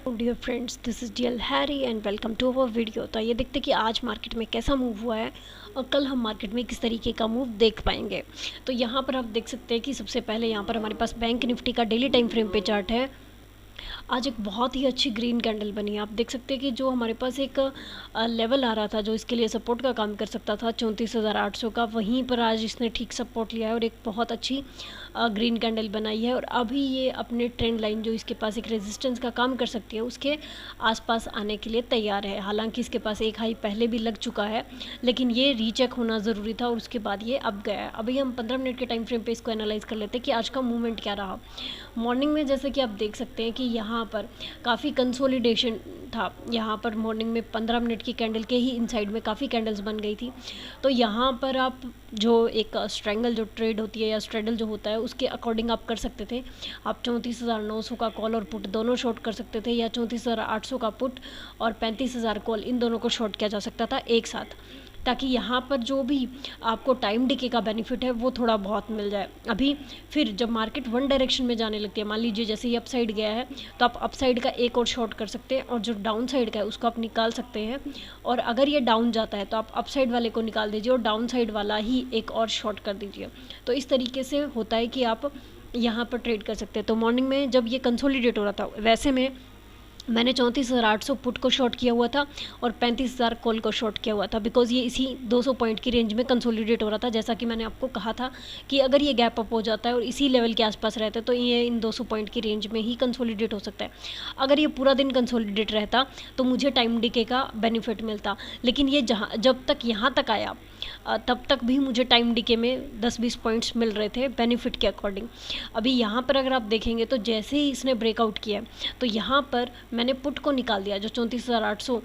Dear friends, this is DL Harry and welcome to our video. तो ये देखते कि आज मार्केट में कैसा मूव हुआ है और कल हम मार्केट में किस तरीके का मूव देख पाएंगे। तो यहाँ पर आप देख सकते हैं कि सबसे पहले यहाँ पर हमारे पास बैंक निफ्टी का डेली टाइम फ्रेम पे चार्ट है। आज एक बहुत ही अच्छी ग्रीन कैंडल बनी है। आप देख सकते हैं कि जो हमारे पास एक लेवल आ रहा था जो इसके लिए सपोर्ट का काम कर सकता था 34,800 का, वहीं पर आज इसने ठीक सपोर्ट लिया है और एक बहुत अच्छी ग्रीन कैंडल बनाई है। और अभी ये अपने ट्रेंड लाइन जो इसके पास एक रेजिस्टेंस का काम कर सकती है उसके आसपास आने के लिए तैयार है। हालांकि इसके पास एक हाई पहले भी लग चुका है, लेकिन ये रीचेक होना ज़रूरी था और उसके बाद ये अब गया है। अभी हम 15 मिनट के टाइम फ्रेम पे इसको एनालाइज कर लेते हैं कि आज का मूवमेंट क्या रहा। मॉर्निंग में जैसे कि आप देख सकते हैं कि यहाँ पर काफ़ी कंसोलिडेशन था। यहाँ पर मॉर्निंग में 15 मिनट की कैंडल के ही इनसाइड में काफ़ी कैंडल्स बन गई थी। तो यहाँ पर आप जो एक स्ट्रैंगल जो ट्रेड होती है या स्ट्रेडल जो होता है उसके अकॉर्डिंग आप कर सकते थे। आप 34,900 का कॉल और पुट दोनों शॉर्ट कर सकते थे, या 34,800 का पुट और 35,000 कॉल, इन दोनों को शॉर्ट किया जा सकता था एक साथ, ताकि यहाँ पर जो भी आपको टाइम डिके का बेनिफिट है वो थोड़ा बहुत मिल जाए। अभी फिर जब मार्केट वन डायरेक्शन में जाने लगती है, मान लीजिए जैसे ये अपसाइड गया है तो आप अपसाइड का एक और शॉर्ट कर सकते हैं और जो डाउन साइड का है उसको आप निकाल सकते हैं। और अगर ये डाउन जाता है तो आप अपसाइड वाले को निकाल दीजिए और डाउन साइड वाला ही एक और शॉर्ट कर दीजिए। तो इस तरीके से होता है कि आप यहाँ पर ट्रेड कर सकते हैं। तो मॉर्निंग में जब ये कंसोलिडेट हो रहा था, वैसे में मैंने 34,800 पुट को शॉर्ट किया हुआ था और 35,000 कॉल को शॉर्ट किया हुआ था, बिकॉज ये इसी 200 पॉइंट की रेंज में कंसोलिडेट हो रहा था। जैसा कि मैंने आपको कहा था कि अगर ये गैप अप हो जाता है और इसी लेवल के आसपास रहता है तो ये इन 200 पॉइंट की रेंज में ही कंसोलिडेट हो सकता है। अगर ये पूरा दिन कंसोलिडेट रहता तो मुझे टाइम डिके का बेनिफिट मिलता, लेकिन ये जब तक यहाँ तक आया तब तक भी मुझे टाइम डिके में 10-20 पॉइंट्स मिल रहे थे बेनिफिट के अकॉर्डिंग। अभी यहाँ पर अगर आप देखेंगे तो जैसे ही इसने ब्रेकआउट किया तो यहाँ पर मैंने पुट को निकाल दिया, जो 34,800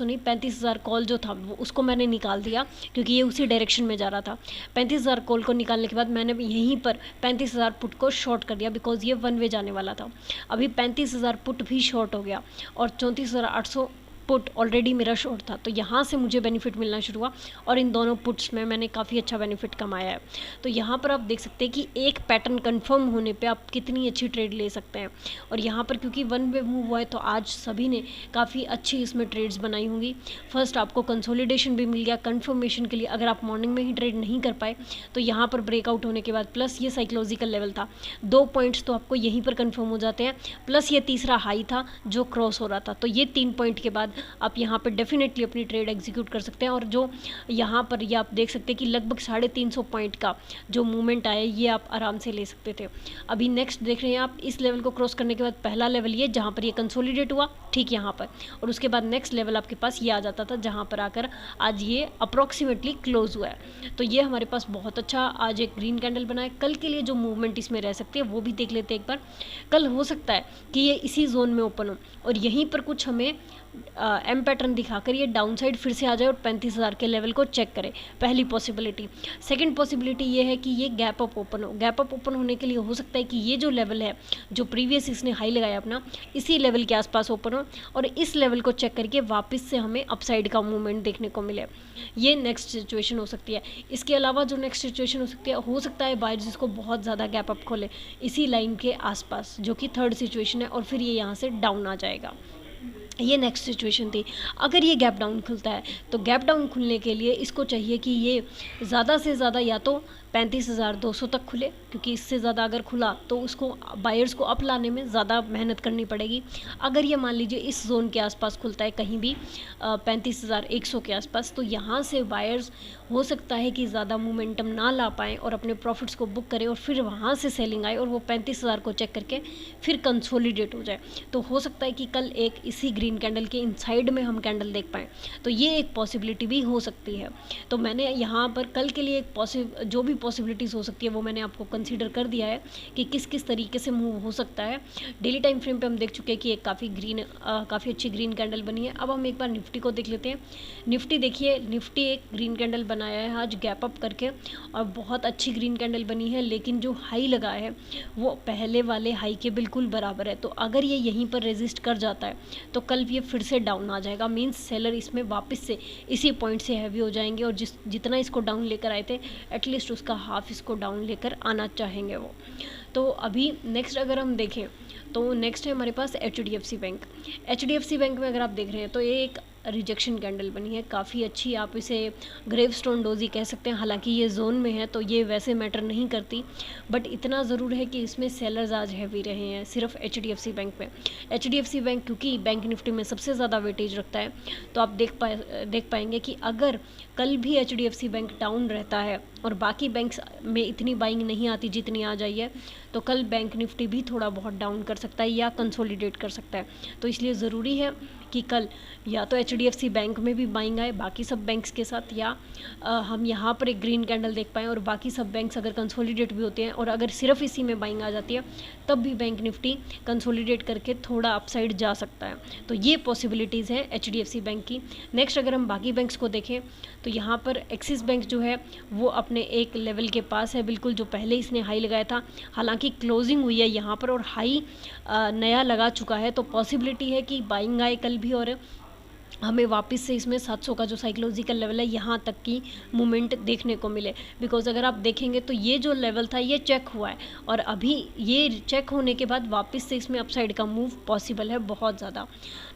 नहीं, 35,000 कॉल जो था वो उसको मैंने निकाल दिया, क्योंकि ये उसी डायरेक्शन में जा रहा था। 35,000 कॉल को निकालने के बाद मैंने यहीं पर 35,000 पुट को शॉर्ट कर दिया, बिकॉज ये वन वे जाने वाला था। अभी 35,000 पुट भी शॉर्ट हो गया और 34,800 पुट ऑलरेडी मेरा शॉर्ट था। तो यहाँ से मुझे बेनिफिट मिलना शुरू हुआ और इन दोनों पुट्स में मैंने काफ़ी अच्छा बेनिफिट कमाया है। तो यहाँ पर आप देख सकते हैं कि एक पैटर्न कंफर्म होने पे आप कितनी अच्छी ट्रेड ले सकते हैं। और यहाँ पर क्योंकि वन वे मूव हुआ है तो आज सभी ने काफ़ी अच्छी इसमें ट्रेड्स बनाई होंगी। फर्स्ट आपको कंसोलिडेशन भी मिल गया कंफर्मेशन के लिए। अगर आप मॉर्निंग में ही ट्रेड नहीं कर पाए तो यहाँ पर ब्रेकआउट होने के बाद प्लस ये साइकोलॉजिकल लेवल था, 2 पॉइंट्स तो आपको यहीं पर कंफर्म हो जाते हैं, प्लस ये तीसरा हाई था जो क्रॉस हो रहा था। तो ये 3 पॉइंट के बाद आप यहाँ पर डेफिनेटली अपनी ट्रेड एग्जीक्यूट कर सकते हैं। और जो यहाँ पर ये आप देख सकते हैं कि लगभग 350 पॉइंट का जो मूवमेंट आया ये आप आराम से ले सकते थे। अभी नेक्स्ट देख रहे हैं आप, इस लेवल को क्रॉस करने के बाद पहला लेवल ये जहाँ पर ये कंसोलिडेट हुआ ठीक यहाँ पर, और उसके बाद नेक्स्ट लेवल आपके पास ये आ जाता था जहाँ पर आकर आज ये अप्रॉक्सीमेटली क्लोज हुआ है। तो ये हमारे पास बहुत अच्छा आज एक ग्रीन कैंडल बना है। कल के लिए जो मूवमेंट इसमें रह सकती है वो भी देख लेते हैं एक बार। कल हो सकता है कि ये इसी जोन में ओपन हो और यहीं पर कुछ हमें एम पैटर्न दिखाकर ये डाउन साइड फिर से आ जाए और 35,000 के लेवल को चेक करे, पहली पॉसिबिलिटी। सेकंड पॉसिबिलिटी ये है कि ये गैप अप ओपन हो। गैप अप ओपन होने के लिए हो सकता है कि ये जो लेवल है जो प्रीवियस इसने हाई लगाया अपना, इसी लेवल के आसपास ओपन हो और इस लेवल को चेक करके वापस से हमें अपसाइड का मूवमेंट देखने को मिले। ये नेक्स्ट सिचुएशन हो सकती है। इसके अलावा जो नेक्स्ट सिचुएशन हो सकता है बायर्स इसको बहुत ज़्यादा गैप अप खोले इसी लाइन के आसपास, जो कि थर्ड सिचुएशन है, और फिर ये यहाँ से डाउन आ जाएगा। ये नेक्स्ट सिचुएशन थी। अगर ये गैप डाउन खुलता है तो गैप डाउन खुलने के लिए इसको चाहिए कि ये ज़्यादा से ज़्यादा या तो 35,200 तक खुले, क्योंकि इससे ज़्यादा अगर खुला तो उसको बायर्स को अप लाने में ज़्यादा मेहनत करनी पड़ेगी। अगर ये मान लीजिए इस जोन के आसपास खुलता है कहीं भी 35,100 के आसपास, तो यहाँ से बायर्स हो सकता है कि ज़्यादा मोमेंटम ना ला पाएँ और अपने प्रॉफिट्स को बुक करें और फिर वहाँ से सेलिंग आए और वो 35,000 को चेक करके फिर कंसोलिडेट हो जाए। तो हो सकता है कि कल एक इसी ग्रीन कैंडल के इनसाइड में हम कैंडल देख पाएँ, तो ये एक पॉसिबिलिटी भी हो सकती है। तो मैंने यहाँ पर कल के लिए एक जो भी पॉसिबिलिटीज़ हो सकती है वो मैंने आपको कंसीडर कर दिया है कि किस किस तरीके से मूव हो सकता है। डेली टाइम फ्रेम पे हम देख चुके हैं कि एक काफ़ी अच्छी ग्रीन कैंडल बनी है। अब हम एक बार निफ्टी को देख लेते हैं। निफ्टी देखिए, निफ्टी एक ग्रीन कैंडल बनाया है आज गैप अप करके और बहुत अच्छी ग्रीन कैंडल बनी है, लेकिन जो हाई लगा है वो पहले वाले हाई के बिल्कुल बराबर है। तो अगर ये यहीं पर रेजिस्ट कर जाता है तो कल ये फिर से डाउन आ जाएगा, मीन्स सेलर इसमें वापस से इसी पॉइंट से हैवी हो जाएंगे और जितना इसको डाउन लेकर आए थे एटलीस्ट उसका हाफ इसको डाउन लेकर आना चाहेंगे वो। तो अभी नेक्स्ट अगर हम देखें तो नेक्स्ट है हमारे पास HDFC बैंक। HDFC बैंक में अगर आप देख रहे हैं तो ये एक रिजेक्शन कैंडल बनी है, काफ़ी अच्छी, आप इसे ग्रेवस्टोन डोजी कह सकते हैं। हालांकि ये जोन में है तो ये वैसे मैटर नहीं करती, बट इतना ज़रूर है कि इसमें सेलर्स आज हैवी रहे हैं सिर्फ HDFC बैंक में। HDFC बैंक क्योंकि बैंक निफ्टी में सबसे ज़्यादा वेटेज रखता है, तो आप देख पाएंगे कि अगर कल भी HDFC बैंक डाउन रहता है और बाकी बैंक्स में इतनी बाइंग नहीं आती जितनी आ जाई है, तो कल बैंक निफ्टी भी थोड़ा बहुत डाउन कर सकता है या कंसोलिडेट कर सकता है। तो इसलिए ज़रूरी है कि कल या तो HDFC बैंक में भी बाइंग आए बाकी सब बैंक्स के साथ, या हम यहाँ पर एक ग्रीन कैंडल देख पाएँ और बाकी सब बैंक्स अगर कंसोलिडेट भी होते हैं और अगर सिर्फ इसी में बाइंग आ जाती है तब भी बैंक निफ्टी कंसोलिडेट करके थोड़ा अपसाइड जा सकता है। तो ये पॉसिबिलिटीज़ हैं HDFC बैंक की। नेक्स्ट अगर हम बाकी बैंक्स को देखें तो यहाँ पर एक्सिस बैंक जो है वो अपने एक लेवल के पास है बिल्कुल, जो पहले इसने हाई लगाया था। हालांकि क्लोजिंग हुई है यहाँ पर और हाई नया लगा चुका है, तो पॉसिबिलिटी है कि बाइंग आए कल भी और हमें वापस से इसमें 700 का जो साइकोलॉजिकल लेवल है यहाँ तक की मूवमेंट देखने को मिले। बिकॉज अगर आप देखेंगे तो ये जो लेवल था ये चेक हुआ है और अभी ये चेक होने के बाद वापस से इसमें अपसाइड का मूव पॉसिबल है बहुत ज़्यादा।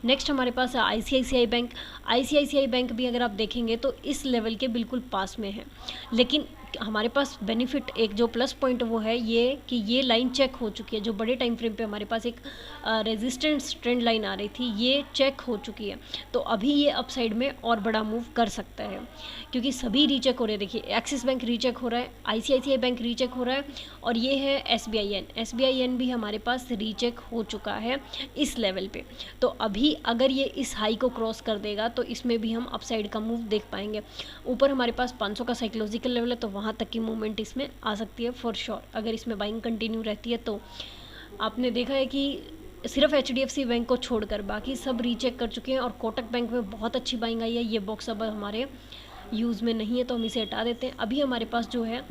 नेक्स्ट हमारे पास है ICICI बैंक। ICICI बैंक भी अगर आप देखेंगे तो इस लेवल के बिल्कुल पास में है, लेकिन हमारे पास बेनिफिट एक जो प्लस पॉइंट वो है ये कि ये लाइन चेक हो चुकी है। जो बड़े टाइम फ्रेम पे हमारे पास एक रेजिस्टेंस ट्रेंड लाइन आ रही थी ये चेक हो चुकी है, तो अभी ये अपसाइड में और बड़ा मूव कर सकता है क्योंकि सभी रीचेक हो रहे हैं। देखिए एक्सिस बैंक रीचेक हो रहा है, ICICI बैंक रीचेक हो रहा है और ये है SBIN भी हमारे पास रीचेक हो चुका है इस लेवल पे। तो अभी अगर ये इस हाई को क्रॉस कर देगा तो इसमें भी हम अपसाइड का मूव देख पाएंगे। ऊपर हमारे पास 500 का साइकोलॉजिकल लेवल है तो वहाँ तक की मूवमेंट इसमें आ सकती है फॉर श्योर अगर इसमें बाइंग कंटिन्यू रहती है। तो आपने देखा है कि सिर्फ HDFC बैंक को छोड़कर बाकी सब रीचेक कर चुके हैं और कोटक बैंक में बहुत अच्छी बाइंग आई है। ये बॉक्स अब हमारे यूज़ में नहीं है तो हम इसे हटा देते हैं। अभी हमारे पास जो है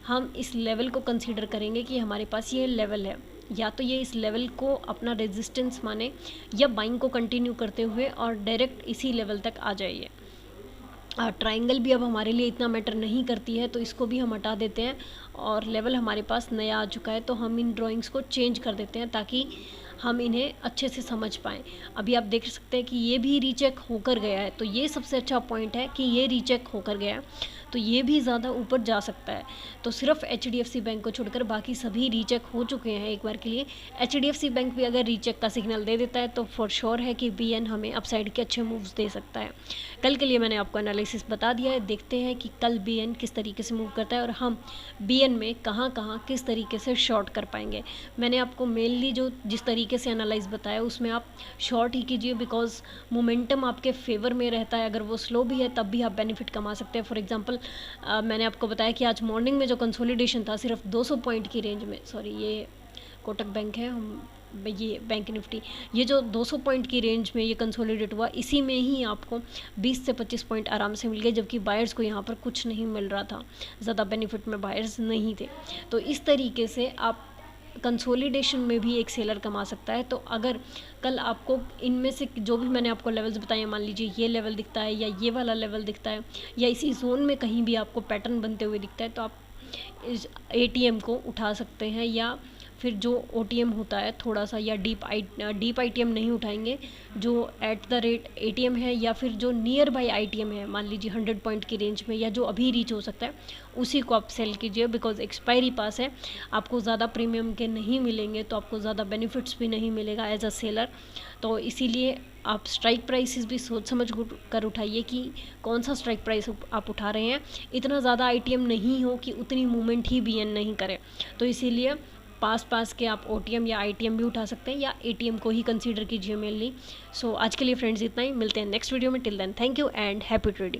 हम इस लेवल को कंसीडर करेंगे कि हमारे पास ये लेवल है, या तो ये इस लेवल को अपना रेजिस्टेंस माने या बाइंग को कंटिन्यू करते हुए और डायरेक्ट इसी लेवल तक आ जाइए। ट्रायंगल भी अब हमारे लिए इतना मैटर नहीं करती है तो इसको भी हम हटा देते हैं और लेवल हमारे पास नया आ चुका है तो हम इन ड्राइंग्स को चेंज कर देते हैं ताकि हम इन्हें अच्छे से समझ पाएँ। अभी आप देख सकते हैं कि ये भी रीचेक होकर गया है, तो ये सबसे अच्छा पॉइंट है कि ये रीचेक होकर गया है तो ये भी ज़्यादा ऊपर जा सकता है। तो सिर्फ HDFC बैंक को छोड़कर बाकी सभी रीचेक हो चुके हैं एक बार के लिए। HDFC बैंक भी अगर रीचेक का सिग्नल दे देता है तो फॉर श्योर है कि BN हमें अपसाइड के अच्छे मूव्स दे सकता है। कल के लिए मैंने आपको एनालिसिस बता दिया है, देखते हैं कि कल BN किस तरीके से मूव करता है और हम BN में कहाँ कहाँ किस तरीके से शॉर्ट कर पाएंगे। मैंने आपको मेनली जो जिस तरीके से एनालाइज बताया उसमें आप शॉर्ट ही कीजिए बिकॉज मोमेंटम आपके फेवर में रहता है। अगर वो स्लो भी है तब भी आप बेनिफिट कमा सकते हैं। फॉर एग्जांपल मैंने आपको बताया कि आज मॉर्निंग में जो कंसोलिडेशन था सिर्फ 200 पॉइंट की रेंज में, सॉरी ये कोटक बैंक है, ये बैंक निफ्टी, ये जो 200 पॉइंट की रेंज में ये कंसोलिडेट हुआ इसी में ही आपको 20 से 25 पॉइंट आराम से मिल गए, जबकि बायर्स को यहाँ पर कुछ नहीं मिल रहा था, ज़्यादा बेनिफिट में बायर्स नहीं थे। तो इस तरीके से आप कंसोलिडेशन में भी एक सेलर कमा सकता है। तो अगर कल आपको इनमें से जो भी मैंने आपको लेवल्स बताए हैं, मान लीजिए ये लेवल दिखता है या ये वाला लेवल दिखता है या इसी जोन में कहीं भी आपको पैटर्न बनते हुए दिखता है तो आप इस ATM को उठा सकते हैं या फिर जो OTM होता है थोड़ा सा या डीप ITM नहीं उठाएंगे, जो एट द रेट ATM है या फिर जो नियर बाई ITM है, मान लीजिए 100 पॉइंट की रेंज में या जो अभी रीच हो सकता है उसी को आप सेल कीजिए बिकॉज एक्सपायरी पास है, आपको ज़्यादा प्रीमियम के नहीं मिलेंगे तो आपको ज़्यादा बेनिफिट्स भी नहीं मिलेगा एज अ सेलर। तो इसीलिए आप स्ट्राइक प्राइसेस भी सोच समझ कर उठाइए कि कौन सा स्ट्राइक प्राइस आप उठा रहे हैं। इतना ज़्यादा ITM नहीं हो कि उतनी मूवमेंट ही BN नहीं करे, तो इसीलिए पास के आप OTM या ITM भी उठा सकते हैं या ATM को ही कंसीडर कीजिए मेनली। सो आज के लिए फ्रेंड्स इतना ही, मिलते हैं नेक्स्ट वीडियो में। Till then thank you and happy trading.